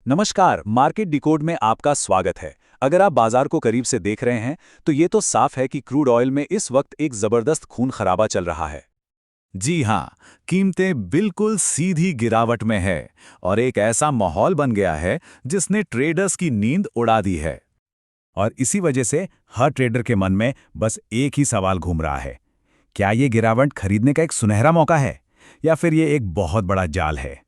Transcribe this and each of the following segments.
नमस्कार, market decode में आपका स्वागत है। अगर आप बाजार को करीब से देख रहे हैं तो ये तो साफ है कि क्रूड ऑयल में इस वक्त एक जबरदस्त खून खराबा चल रहा है। जी हाँ, कीमतें बिल्कुल सीधी गिरावट में है और एक ऐसा माहौल बन गया है जिसने ट्रेडर्स की नींद उड़ा दी है। और इसी वजह से हर ट्रेडर के मन में बस एक ही सवाल घूम रहा है, क्या ये गिरावट खरीदने का एक सुनहरा मौका है या फिर ये एक बहुत बड़ा जाल है।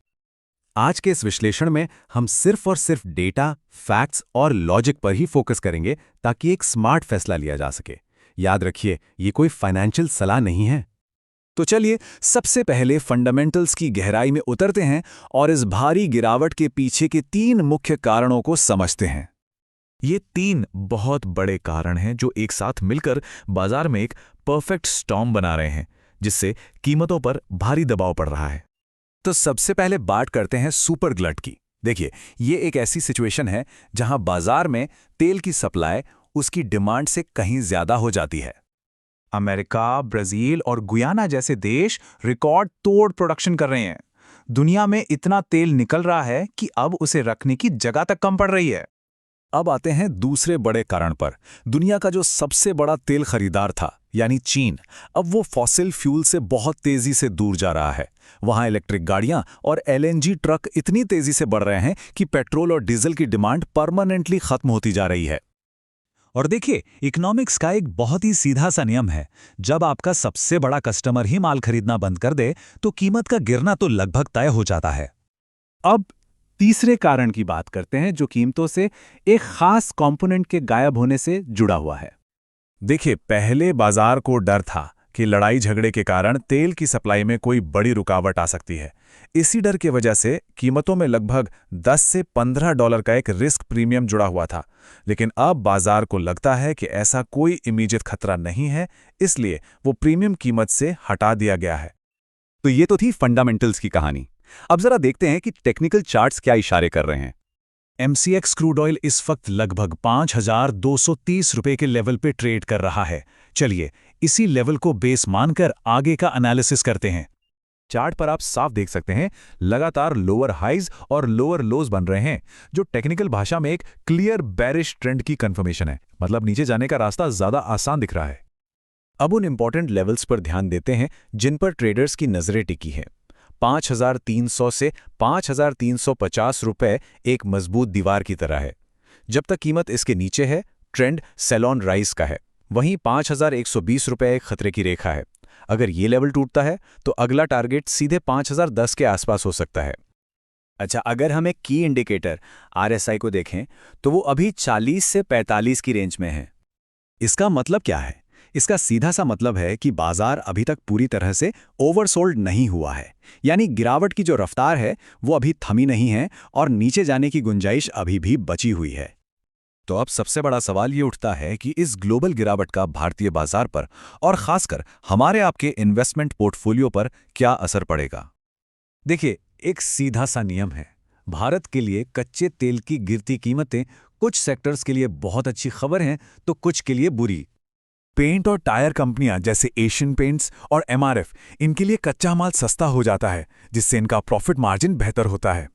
आज के इस विश्लेषण में हम सिर्फ और सिर्फ डेटा, फैक्ट्स और लॉजिक पर ही फोकस करेंगे ताकि एक स्मार्ट फैसला लिया जा सके। याद रखिए, ये कोई फाइनेंशियल सलाह नहीं है। तो चलिए सबसे पहले फंडामेंटल्स की गहराई में उतरते हैं और इस भारी गिरावट के पीछे के 3 मुख्य कारणों को समझते हैं। ये 3 बहुत बड़े कारण हैं जो एक साथ मिलकर बाजार में एक परफेक्ट स्टॉर्म बना रहे हैं, जिससे कीमतों पर भारी दबाव पड़ रहा है। तो सबसे पहले बात करते हैं सुपर ग्लट की। देखिए, ये एक ऐसी सिचुएशन है जहां बाजार में तेल की सप्लाई उसकी डिमांड से कहीं ज्यादा हो जाती है। अमेरिका, ब्राजील और गुयाना जैसे देश रिकॉर्ड तोड़ प्रोडक्शन कर रहे हैं। दुनिया में इतना तेल निकल रहा है कि अब उसे रखने की जगह तक कम पड़ रही है। अब आते हैं दूसरे बड़े कारण पर। दुनिया का जो सबसे बड़ा तेल खरीदार था, यानी चीन, अब वो फॉसिल फ्यूल से बहुत तेजी से दूर जा रहा है। वहां इलेक्ट्रिक गाड़ियां और एलएनजी ट्रक इतनी तेजी से बढ़ रहे हैं कि पेट्रोल और डीजल की डिमांड परमानेंटली खत्म होती जा रही है। और देखिए, इकोनॉमिक्स का एक बहुत ही सीधा सा नियम है, जब आपका सबसे बड़ा कस्टमर ही माल खरीदना बंद कर दे तो कीमत का गिरना तो लगभग तय हो जाता है। अब तीसरे कारण की बात करते हैं जो कीमतों से एक खास कंपोनेंट के गायब होने से जुड़ा हुआ है। देखिए, पहले बाजार को डर था कि लड़ाई झगड़े के कारण तेल की सप्लाई में कोई बड़ी रुकावट आ सकती है। इसी डर की वजह से कीमतों में लगभग 10 से 15 डॉलर का एक रिस्क प्रीमियम जुड़ा हुआ था। लेकिन अब बाजार को लगता है कि ऐसा कोई इमीडिएट खतरा नहीं है, इसलिए वो प्रीमियम कीमत से हटा दिया गया है। तो ये तो थी फंडामेंटल्स की कहानी। अब जरा देखते हैं कि टेक्निकल चार्ट्स क्या इशारे कर रहे हैं। एमसीएक्स क्रूड ऑयल इस वक्त लगभग 5,230 रुपए के लेवल पे ट्रेड कर रहा है। चलिए इसी लेवल को बेस मानकर आगे का एनालिसिस करते हैं। चार्ट पर आप साफ देख सकते हैं, लगातार लोअर हाइज और लोअर लोज बन रहे हैं, जो टेक्निकल भाषा में एक क्लियर बेरिश ट्रेंड की कंफर्मेशन है। मतलब नीचे जाने का रास्ता ज्यादा आसान दिख रहा है। अब उन इंपॉर्टेंट लेवल्स पर ध्यान देते हैं जिन पर ट्रेडर्स की नजरें टिकी हैं। 5,300 से 5,350 रुपए एक मजबूत दीवार की तरह है। जब तक कीमत इसके नीचे है, ट्रेंड सेल ऑन राइज का है। वहीं 5,120 रुपए एक खतरे की रेखा है। अगर ये लेवल टूटता है तो अगला टारगेट सीधे 5,010 के आसपास हो सकता है। अच्छा, अगर हम एक की इंडिकेटर आरएसआई को देखें तो वो अभी 40 से 45 की रेंज में है। इसका मतलब क्या है? इसका सीधा सा मतलब है कि बाजार अभी तक पूरी तरह से ओवरसोल्ड नहीं हुआ है। यानी गिरावट की जो रफ्तार है वो अभी थमी नहीं है और नीचे जाने की गुंजाइश अभी भी बची हुई है। तो अब सबसे बड़ा सवाल ये उठता है कि इस ग्लोबल गिरावट का भारतीय बाजार पर और खासकर हमारे आपके इन्वेस्टमेंट पोर्टफोलियो पर क्या असर पड़ेगा। देखिए, एक सीधा सा नियम है। भारत के लिए कच्चे तेल की गिरती कीमतें कुछ सेक्टर्स के लिए बहुत अच्छी खबर हैं तो कुछ के लिए बुरी। पेंट और टायर कंपनियां जैसे एशियन पेंट्स और एमआरएफ, इनके लिए कच्चा माल सस्ता हो जाता है, जिससे इनका प्रॉफिट मार्जिन बेहतर होता है।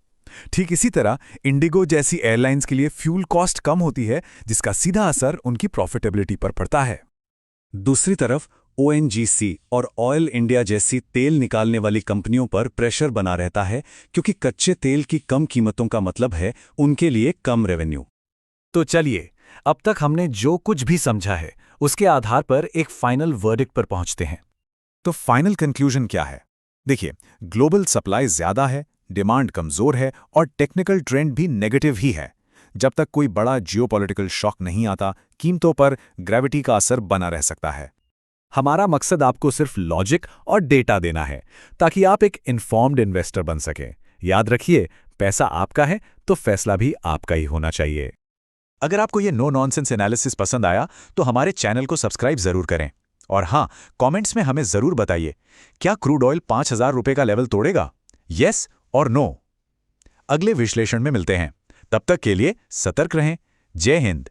ठीक इसी तरह इंडिगो जैसी एयरलाइंस के लिए फ्यूल कॉस्ट कम होती है, जिसका सीधा असर उनकी प्रॉफिटेबिलिटी पर पड़ता है। दूसरी तरफ ओएनजीसी और ऑयल इंडिया जैसी तेल निकालने वाली कंपनियों पर प्रेशर बना रहता है, क्योंकि कच्चे तेल की कम कीमतों का मतलब है उनके लिए कम रेवेन्यू। तो चलिए, अब तक हमने जो कुछ भी समझा है उसके आधार पर एक फाइनल वर्डिक्ट पर पहुंचते हैं। तो फाइनल कंक्लूजन क्या है? देखिए, ग्लोबल सप्लाई ज्यादा है, डिमांड कमजोर है और टेक्निकल ट्रेंड भी नेगेटिव ही है। जब तक कोई बड़ा जियोपॉलिटिकल शॉक नहीं आता, कीमतों पर ग्रेविटी का असर बना रह सकता है। हमारा मकसद आपको सिर्फ लॉजिक और डेटा देना है, ताकि आप एक इन्फॉर्म्ड इन्वेस्टर बन सकें। याद रखिए, पैसा आपका है तो फैसला भी आपका ही होना चाहिए। अगर आपको ये नो नॉनसेंस एनालिसिस पसंद आया तो हमारे चैनल को सब्सक्राइब जरूर करें। और हाँ, कमेंट्स में हमें जरूर बताइए, क्या क्रूड ऑयल 5,000 रुपए का लेवल तोड़ेगा? यस और नो। अगले विश्लेषण में मिलते हैं। तब तक के लिए सतर्क रहें। जय हिंद।